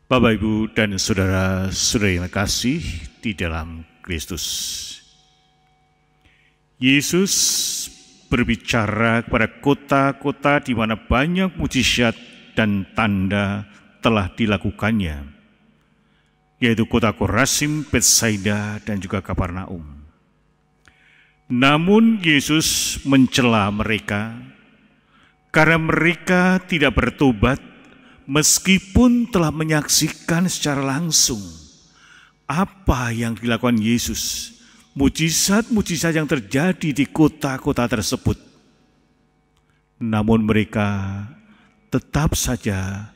Bapak, Ibu, dan saudara-saudara yang kasih di dalam Kristus. Yesus berbicara kepada kota-kota di mana banyak mujizat dan tanda telah dilakukannya, yaitu kota Korazim, Betsaida, dan juga Kapernaum. Namun Yesus mencela mereka karena mereka tidak bertobat meskipun telah menyaksikan secara langsung apa yang dilakukan Yesus, mujizat-mujizat yang terjadi di kota-kota tersebut. Namun mereka tetap saja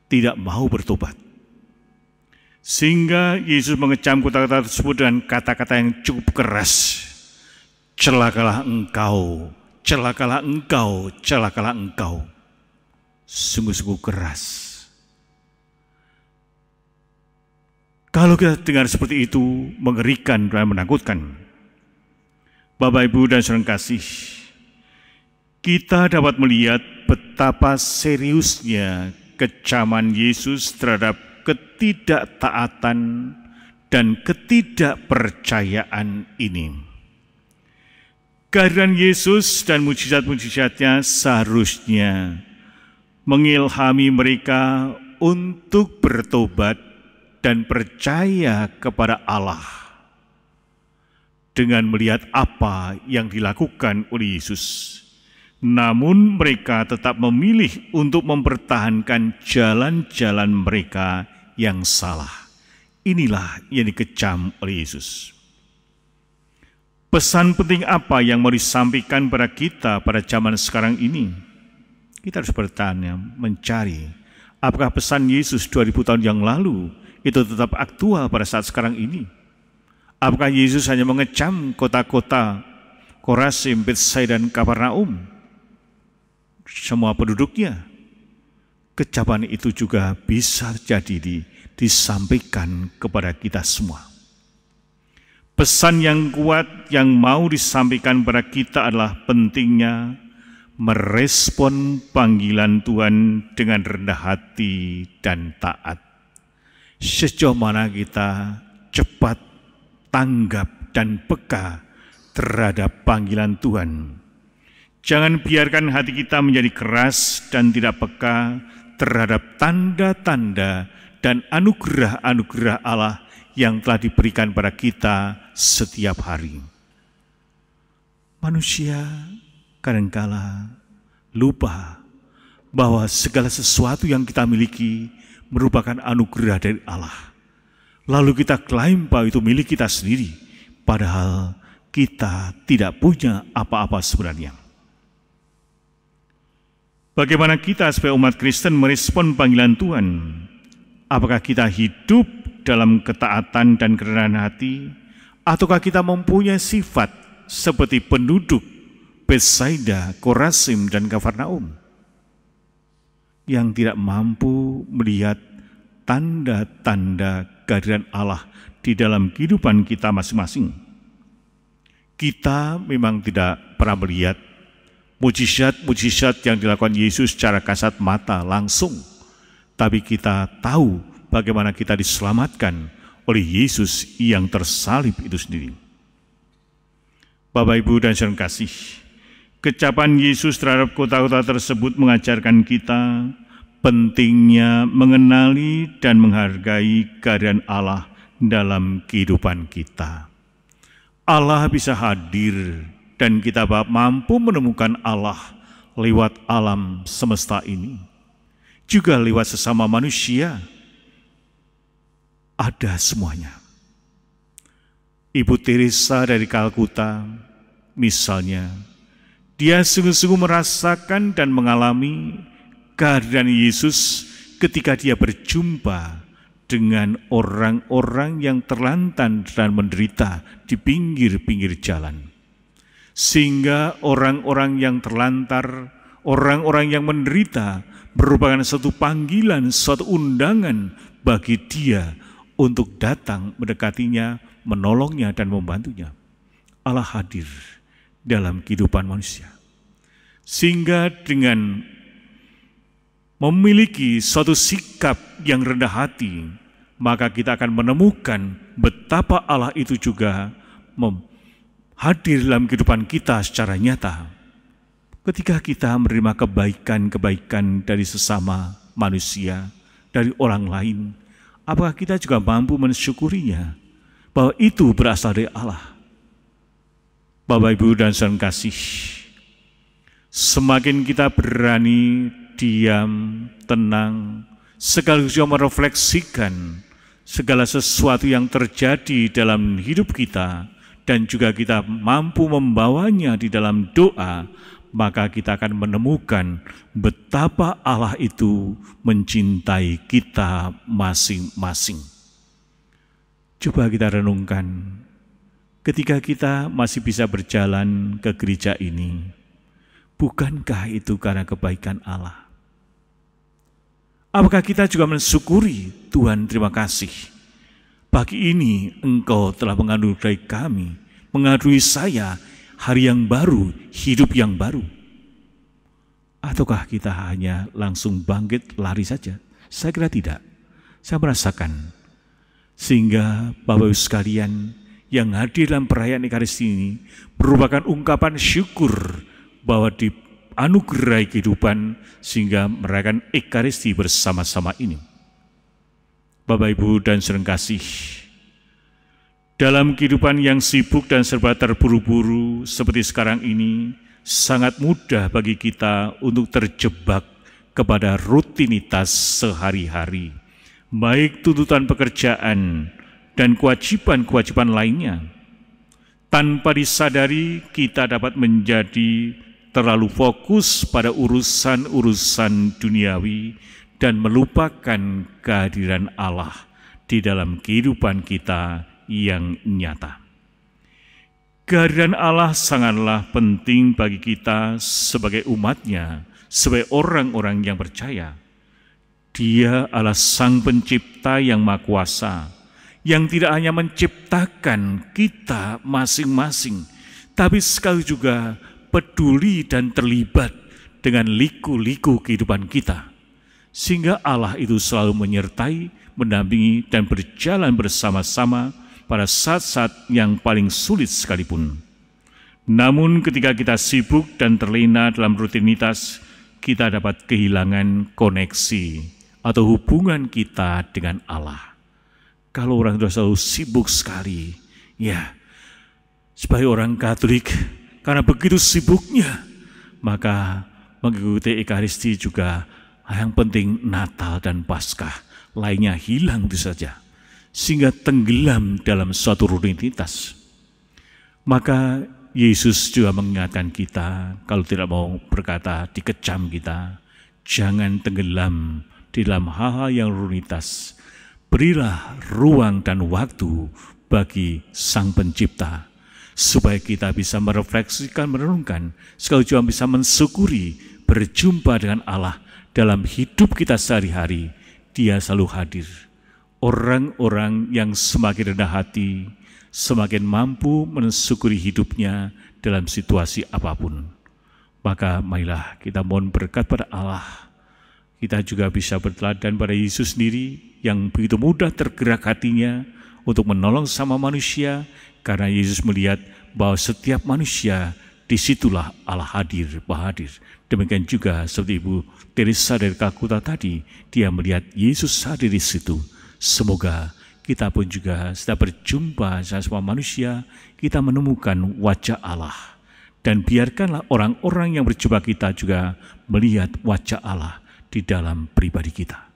tidak mau bertobat. Sehingga Yesus mengecam kota-kota tersebut dengan kata-kata yang cukup keras. Celakalah engkau, celakalah engkau, celakalah engkau. Sungguh-sungguh keras. Kalau kita dengar seperti itu, mengerikan dan menakutkan. Bapak, Ibu, dan saudara kasih, kita dapat melihat betapa seriusnya kecaman Yesus terhadap ketidaktaatan dan ketidakpercayaan ini. Kehadiran Yesus dan mujizat-mujizatnya seharusnya mengilhami mereka untuk bertobat dan percaya kepada Allah dengan melihat apa yang dilakukan oleh Yesus. Namun mereka tetap memilih untuk mempertahankan jalan-jalan mereka yang salah. Inilah yang dikecam oleh Yesus. Pesan penting apa yang mau disampaikan pada kita pada zaman sekarang ini? Kita harus bertanya, mencari, apakah pesan Yesus 2000 tahun yang lalu itu tetap aktual pada saat sekarang ini? Apakah Yesus hanya mengecam kota-kota Korazim, Betsaida, dan Kapernaum, semua penduduknya? Kecaman itu juga bisa jadi disampaikan kepada kita semua. Pesan yang kuat yang mau disampaikan pada kita adalah pentingnya merespon panggilan Tuhan dengan rendah hati dan taat. Sejauh mana kita cepat tanggap dan peka terhadap panggilan Tuhan. Jangan biarkan hati kita menjadi keras dan tidak peka terhadap tanda-tanda dan anugerah-anugerah Allah yang telah diberikan pada kita setiap hari. Manusia kadangkala lupa bahwa segala sesuatu yang kita miliki merupakan anugerah dari Allah. Lalu kita klaim bahwa itu milik kita sendiri, padahal kita tidak punya apa-apa sebenarnya. Bagaimana kita sebagai umat Kristen merespon panggilan Tuhan? Apakah kita hidup dalam ketaatan dan kerendahan hati, ataukah kita mempunyai sifat seperti penduduk Betsaida, Korazim, dan Kapernaum yang tidak mampu melihat tanda-tanda kehadiran Allah di dalam kehidupan kita masing-masing? Kita memang tidak pernah melihat mujizat-mujizat yang dilakukan Yesus secara kasat mata langsung, tapi kita tahu bagaimana kita diselamatkan oleh Yesus yang tersalib itu sendiri. Bapak, Ibu, dan saudara kasih, kecapan Yesus terhadap kota-kota tersebut mengajarkan kita pentingnya mengenali dan menghargai kehadiran Allah dalam kehidupan kita. Allah bisa hadir dan kita mampu menemukan Allah lewat alam semesta ini. Juga lewat sesama manusia. Ada semuanya. Ibu Teresa dari Kalkuta, misalnya, dia sungguh-sungguh merasakan dan mengalami kehadiran Yesus ketika dia berjumpa dengan orang-orang yang terlantar dan menderita di pinggir-pinggir jalan. Sehingga orang-orang yang terlantar, orang-orang yang menderita merupakan suatu panggilan, suatu undangan bagi dia untuk datang mendekatinya, menolongnya, dan membantunya. Allah hadir dalam kehidupan manusia. Sehingga dengan memiliki suatu sikap yang rendah hati, maka kita akan menemukan betapa Allah itu juga hadir dalam kehidupan kita secara nyata. Ketika kita menerima kebaikan-kebaikan dari sesama manusia, dari orang lain, apakah kita juga mampu mensyukurinya, bahwa itu berasal dari Allah? Bapak, Ibu, dan saudara kasih, semakin kita berani diam, tenang, sekaligus juga merefleksikan segala sesuatu yang terjadi dalam hidup kita, dan juga kita mampu membawanya di dalam doa, maka kita akan menemukan betapa Allah itu mencintai kita masing-masing. Coba kita renungkan, ketika kita masih bisa berjalan ke gereja ini, bukankah itu karena kebaikan Allah? Apakah kita juga mensyukuri, Tuhan, terima kasih, pagi ini Engkau telah menganugerahi kami, menganugerahi saya hari yang baru, hidup yang baru? Ataukah kita hanya langsung bangkit lari saja? Saya kira tidak. Saya merasakan, sehingga Bapak Ibu sekalian yang hadir dalam perayaan Ekaristi ini merupakan ungkapan syukur bahwa dianugerahi kehidupan sehingga merayakan Ekaristi bersama-sama ini. Bapak, Ibu, dan saudara kasih, dalam kehidupan yang sibuk dan serba terburu-buru seperti sekarang ini, sangat mudah bagi kita untuk terjebak kepada rutinitas sehari-hari, baik tuntutan pekerjaan dan kewajiban-kewajiban lainnya. Tanpa disadari, kita dapat menjadi terlalu fokus pada urusan-urusan duniawi dan melupakan kehadiran Allah di dalam kehidupan kita yang nyata. Kehadiran Allah sangatlah penting bagi kita sebagai umatnya, sebagai orang-orang yang percaya. Dia adalah Sang Pencipta yang Maha Kuasa, yang tidak hanya menciptakan kita masing-masing, tapi sekali juga peduli dan terlibat dengan liku-liku kehidupan kita. Sehingga Allah itu selalu menyertai, mendampingi, dan berjalan bersama-sama pada saat-saat yang paling sulit sekalipun. Namun ketika kita sibuk dan terlena dalam rutinitas, kita dapat kehilangan koneksi atau hubungan kita dengan Allah. Kalau orang sudah selalu sibuk sekali, ya, sebagai orang Katolik, karena begitu sibuknya, maka mengikuti Ekaristi juga yang penting Natal dan Paskah, lainnya hilang itu saja, sehingga tenggelam dalam suatu rutinitas. Maka Yesus juga mengingatkan kita, kalau tidak mau berkata dikecam kita, jangan tenggelam di dalam hal-hal yang rutinitas. Berilah ruang dan waktu bagi Sang Pencipta, supaya kita bisa merefleksikan, merenungkan, sekaligus juga bisa mensyukuri berjumpa dengan Allah dalam hidup kita sehari-hari. Dia selalu hadir. Orang-orang yang semakin rendah hati, semakin mampu mensyukuri hidupnya dalam situasi apapun. Maka marilah kita mohon berkat pada Allah. Kita juga bisa berteladan pada Yesus sendiri yang begitu mudah tergerak hatinya untuk menolong sama manusia, karena Yesus melihat bahwa setiap manusia disitulah Allah hadir, hadir. Demikian juga seperti Ibu Teresa dari Kalkuta tadi, dia melihat Yesus hadir di situ. Semoga kita pun juga setelah berjumpa dengan semua manusia, kita menemukan wajah Allah. Dan biarkanlah orang-orang yang berjumpa kita juga melihat wajah Allah di dalam pribadi kita.